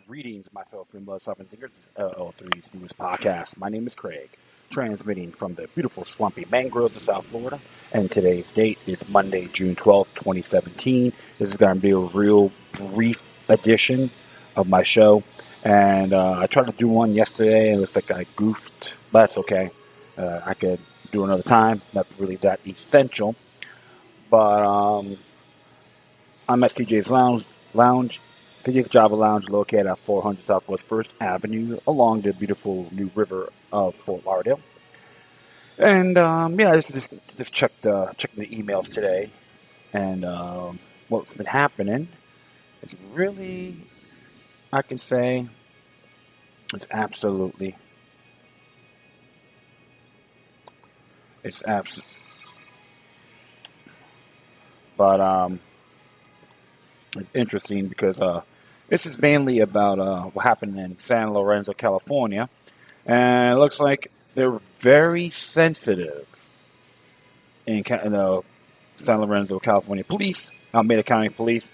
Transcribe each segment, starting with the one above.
Greetings, my fellow Free Blood Sovereign Thinkers. This is LL3's newest podcast. My name is Craig, transmitting from the beautiful swampy mangroves of South Florida. And today's date is Monday, June 12th, 2017. This is going to be a real brief edition of my show. And I tried to do one yesterday, and it looks like I goofed, but that's okay. I could do another time. Not really that essential. But I'm at CJ's Lounge. CJ's Java Lounge, located at 400 Southwest 1st Avenue, along the beautiful New River of Fort Lauderdale. And I just checked the emails today, and what's been happening is really, I can say, it's absolutely. But it's interesting because this is mainly about what happened in San Lorenzo, California. And it looks like they're very sensitive in San Lorenzo, California police, Alameda County police,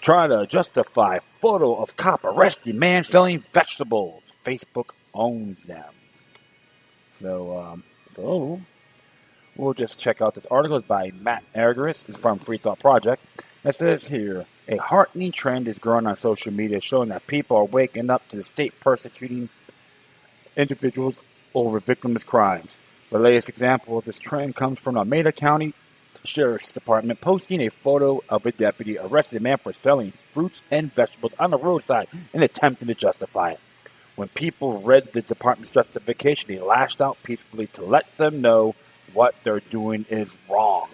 try to justify photo of cop arrested man selling vegetables. Facebook owns them. So we'll just check out this article. It's by Matt Argerus. It's from Free Thought Project. It says here, a heartening trend is growing on social media showing that people are waking up to the state persecuting individuals over victimless crimes. The latest example of this trend comes from Alameda County Sheriff's Department posting a photo of a deputy arrested a man for selling fruits and vegetables on the roadside and attempting to justify it. When people read the department's justification, they lashed out peacefully to let them know what they're doing is wrong.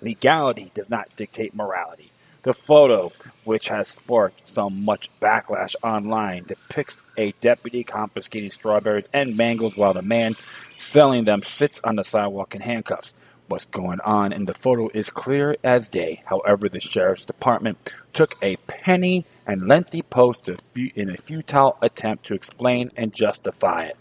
Legality does not dictate morality. The photo, which has sparked some much backlash online, depicts a deputy confiscating strawberries and mangoes while the man selling them sits on the sidewalk in handcuffs. What's going on in the photo is clear as day. However, the sheriff's department took a penny and lengthy post in a futile attempt to explain and justify it.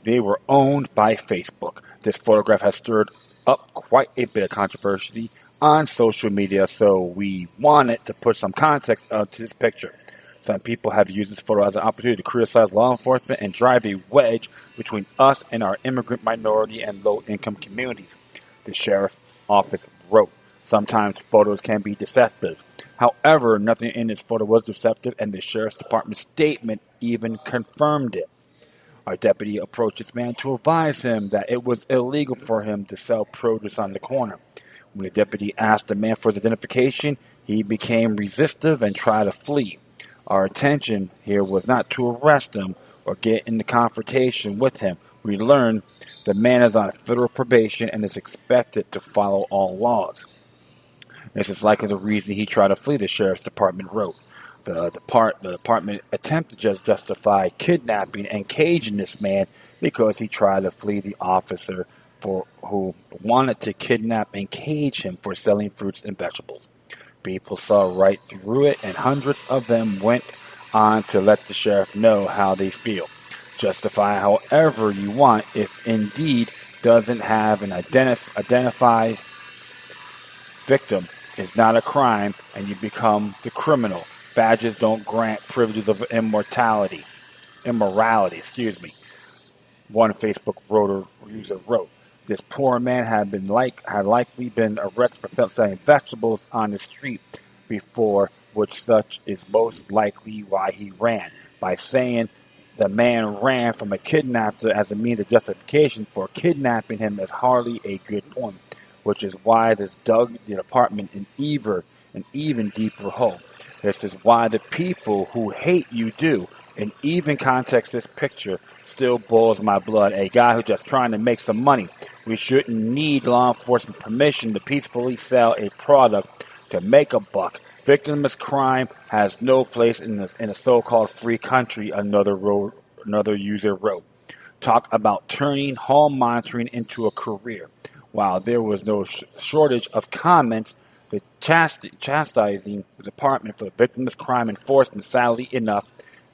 They were owned by Facebook. This photograph has stirred up quite a bit of controversy on social media, so we wanted to put some context to this picture. Some people have used this photo as an opportunity to criticize law enforcement and drive a wedge between us and our immigrant minority and low-income communities, the sheriff's office wrote. Sometimes photos can be deceptive. However, nothing in this photo was deceptive, and the sheriff's department statement even confirmed it. Our deputy approached this man to advise him that it was illegal for him to sell produce on the corner. When the deputy asked the man for his identification, he became resistive and tried to flee. Our intention here was not to arrest him or get into confrontation with him. We learned the man is on federal probation and is expected to follow all laws. This is likely the reason he tried to flee, the sheriff's department wrote. The department attempted to just justify kidnapping and caging this man because he tried to flee the officer who wanted to kidnap and cage him for selling fruits and vegetables. People saw right through it, and hundreds of them went on to let the sheriff know how they feel. Justify however you want if indeed doesn't have an identified victim is not a crime and you become the criminal. Badges don't grant privileges of immorality. One Facebook user wrote. This poor man had likely been arrested for selling vegetables on the street before, which such is most likely why he ran. By saying the man ran from a kidnapper as a means of justification for kidnapping him is hardly a good point, which is why this dug the department an even deeper hole. This is why the people who hate you do. In even context, this picture still boils my blood. A guy who's just trying to make some money. We shouldn't need law enforcement permission to peacefully sell a product to make a buck. Victimless crime has no place in a so-called free country, another user wrote. Talk about turning hall monitoring into a career. While there was no shortage of comments, the chastising the department for victimless crime enforcement, sadly enough,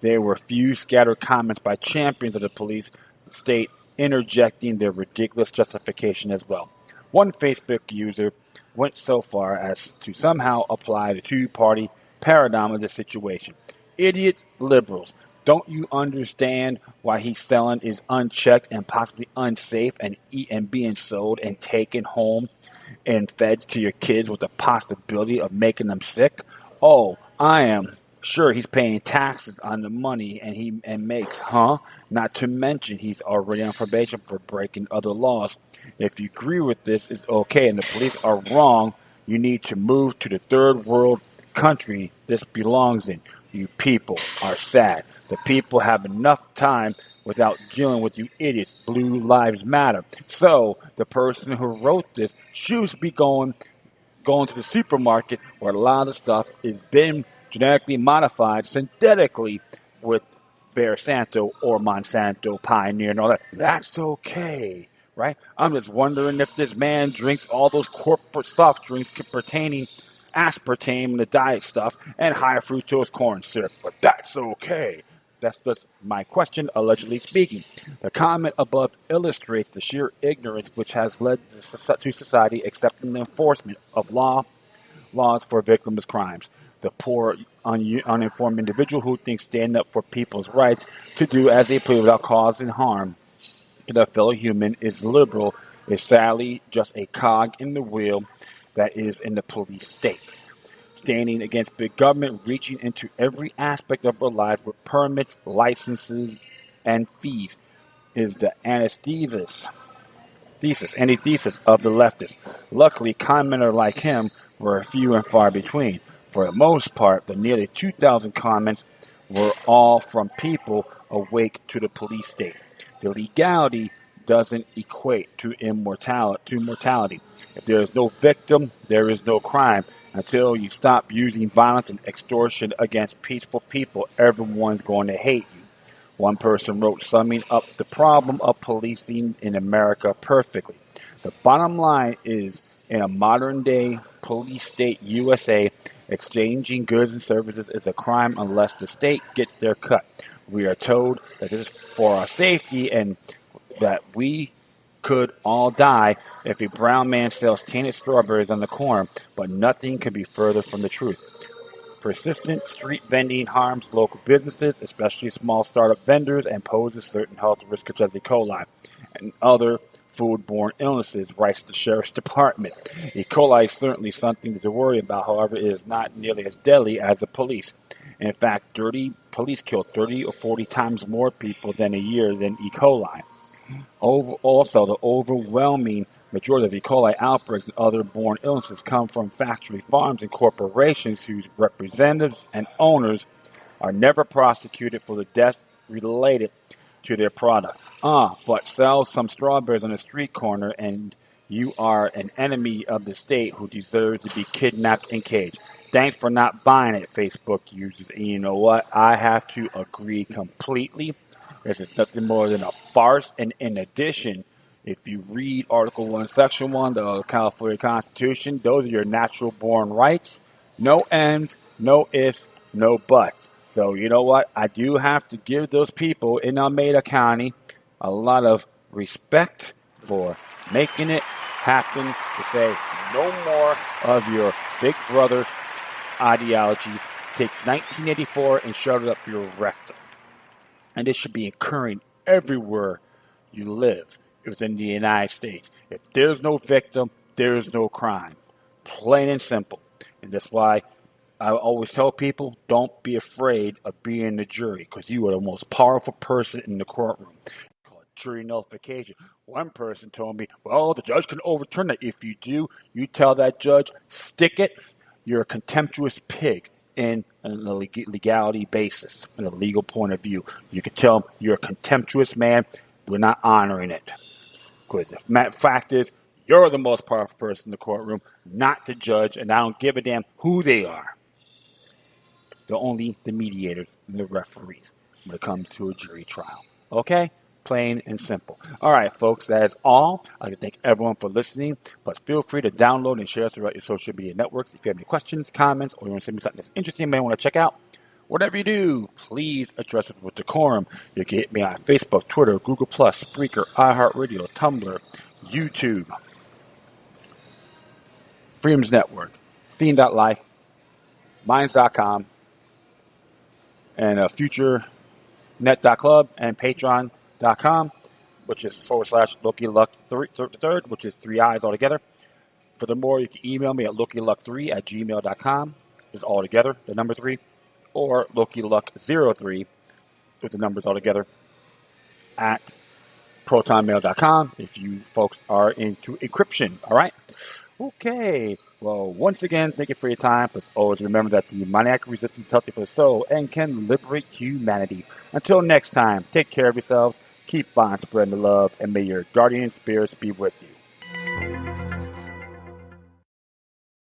there were few scattered comments by champions of the police state interjecting their ridiculous justification as well. One Facebook user went so far as to somehow apply the two-party paradigm of the situation. idiots, liberals. Don't you understand why he's selling is unchecked and possibly unsafe and being sold and taken home and fed to your kids with the possibility of making them sick? Oh, I am sure he's paying taxes on the money and makes, huh? Not to mention he's already on probation for breaking other laws. If you agree with this, it's okay, and the police are wrong. You need to move to the third world country this belongs in. You people are sad. The people have enough time without dealing with you idiots. Blue lives matter. So the person who wrote this should be going to the supermarket where a lot of stuff is been genetically modified synthetically with Bayer Santo or Monsanto, Pioneer, and all that. That's okay, right? I'm just wondering if this man drinks all those corporate soft drinks pertaining aspartame, the diet stuff, and high fructose corn syrup. But that's okay. That's just my question, allegedly speaking. The comment above illustrates the sheer ignorance which has led to society accepting the enforcement of laws for victimless crimes. The poor, uninformed individual who thinks standing up for people's rights to do as they please without causing harm to their fellow human is liberal is sadly just a cog in the wheel that is in the police state. Standing against big government, reaching into every aspect of our lives with permits, licenses, and fees is the antithesis of the leftists. Luckily, commenters like him were few and far between. For the most part, the nearly 2,000 comments were all from people awake to the police state. The legality doesn't equate to mortality. If there is no victim, there is no crime. Until you stop using violence and extortion against peaceful people, everyone's going to hate you. One person wrote, summing up the problem of policing in America perfectly. The bottom line is, in a modern-day police state USA, exchanging goods and services is a crime unless the state gets their cut. We are told that this is for our safety and that we could all die if a brown man sells tainted strawberries on the corner, but nothing could be further from the truth. Persistent street vending harms local businesses, especially small startup vendors, and poses certain health risks such as E. coli and other foodborne illnesses, writes the Sheriff's Department. E. coli is certainly something to worry about, however, it is not nearly as deadly as the police. In fact, dirty police kill 30 or 40 times more people than a year than E. coli. Also, the overwhelming majority of E. coli outbreaks and other borne illnesses come from factory farms and corporations whose representatives and owners are never prosecuted for the deaths related to their product. But sell some strawberries on a street corner and you are an enemy of the state who deserves to be kidnapped and caged. Thanks for not buying it, Facebook users. And you know what? I have to agree completely. This is nothing more than a farce. And in addition, if you read Article 1, Section 1, the California Constitution, those are your natural born rights. No ands, no ifs, no buts. So you know what? I do have to give those people in Alameda County a lot of respect for making it happen, to say no more of your big brother ideology. Take 1984 and shove it up your rectum. And this should be occurring everywhere you live within the United States. If there's no victim, there is no crime. Plain and simple. And that's why I always tell people, don't be afraid of being the jury, because you are the most powerful person in the courtroom. It's called jury nullification. One person told me, well, the judge can overturn it. If you do, you tell that judge, stick it. You're a contemptuous pig in a legality basis, in a legal point of view. You can tell them, you're a contemptuous man. We're not honoring it. Because the fact is, you're the most powerful person in the courtroom, not the judge, and I don't give a damn who they are. They're only the mediators and the referees when it comes to a jury trial. Okay? Plain and simple. All right, folks, that is all. I'd like to thank everyone for listening, but feel free to download and share us throughout your social media networks. If you have any questions, comments, or you want to send me something that's interesting you may want to check out, whatever you do, please address it with decorum. You can hit me on Facebook, Twitter, Google+, Spreaker, iHeartRadio, Tumblr, YouTube, Freedoms Network, Scene.life, Minds.com, and futurenet.club and patreon.com, which is /LokiLuck3, which is 3 I's altogether. Furthermore, you can email me at LokiLuck3@gmail.com, is all together, the number 3, or LokiLuck03, with the numbers all together, at protonmail.com if you folks are into encryption. All right? Okay. Well, once again, thank you for your time. But always remember that the maniac resistance is healthy for the soul and can liberate humanity. Until next time, take care of yourselves, keep on spreading the love, and may your guardian spirits be with you.